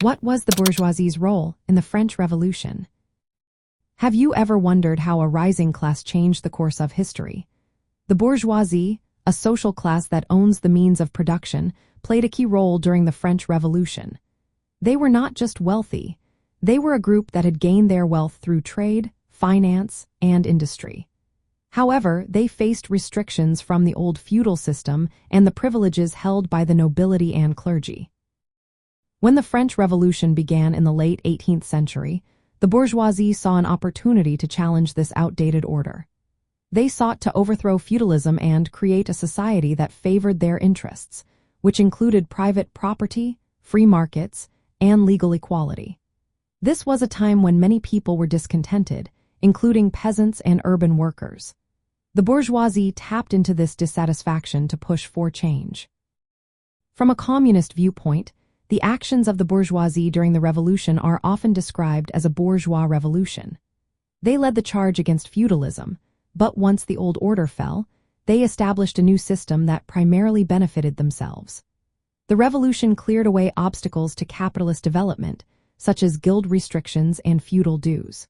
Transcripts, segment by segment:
What was the bourgeoisie's role in the French Revolution? Have you ever wondered how a rising class changed the course of history? The bourgeoisie, a social class that owns the means of production, played a key role during the French Revolution. They were not just wealthy, they were a group that had gained their wealth through trade, finance, and industry. However, they faced restrictions from the old feudal system and the privileges held by the nobility and clergy. When the French Revolution began in the late 18th century, the bourgeoisie saw an opportunity to challenge this outdated order. They sought to overthrow feudalism and create a society that favored their interests, which included private property, free markets, and legal equality. This was a time when many people were discontented, including peasants and urban workers. The bourgeoisie tapped into this dissatisfaction to push for change. From a communist viewpoint, the actions of the bourgeoisie during the revolution are often described as a bourgeois revolution. They led the charge against feudalism, but once the old order fell, they established a new system that primarily benefited themselves. The revolution cleared away obstacles to capitalist development, such as guild restrictions and feudal dues.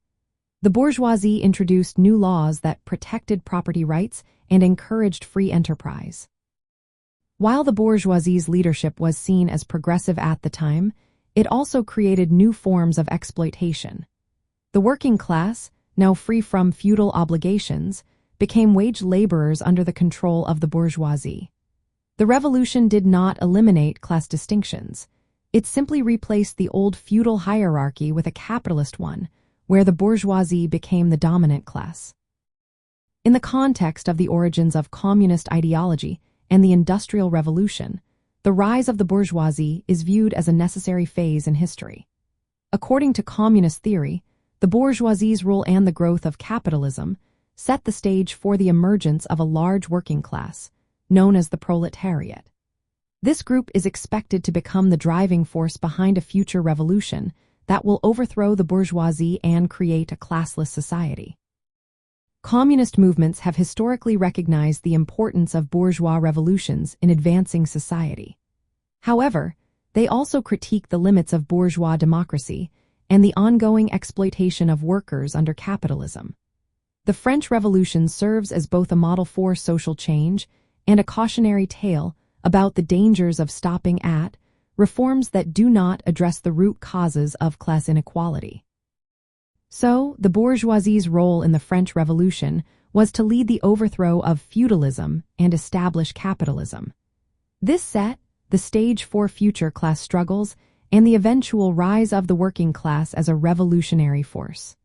The bourgeoisie introduced new laws that protected property rights and encouraged free enterprise. While the bourgeoisie's leadership was seen as progressive at the time, it also created new forms of exploitation. The working class, now free from feudal obligations, became wage laborers under the control of the bourgeoisie. The revolution did not eliminate class distinctions. It simply replaced the old feudal hierarchy with a capitalist one, where the bourgeoisie became the dominant class. In the context of the origins of communist ideology and the Industrial Revolution, the rise of the bourgeoisie is viewed as a necessary phase in history. According to communist theory, the bourgeoisie's rule and the growth of capitalism set the stage for the emergence of a large working class, known as the proletariat. This group is expected to become the driving force behind a future revolution that will overthrow the bourgeoisie and create a classless society. Communist movements have historically recognized the importance of bourgeois revolutions in advancing society. However, they also critique the limits of bourgeois democracy and the ongoing exploitation of workers under capitalism. The French Revolution serves as both a model for social change and a cautionary tale about the dangers of stopping at reforms that do not address the root causes of class inequality. So, the bourgeoisie's role in the French Revolution was to lead the overthrow of feudalism and establish capitalism. This set the stage for future class struggles and the eventual rise of the working class as a revolutionary force.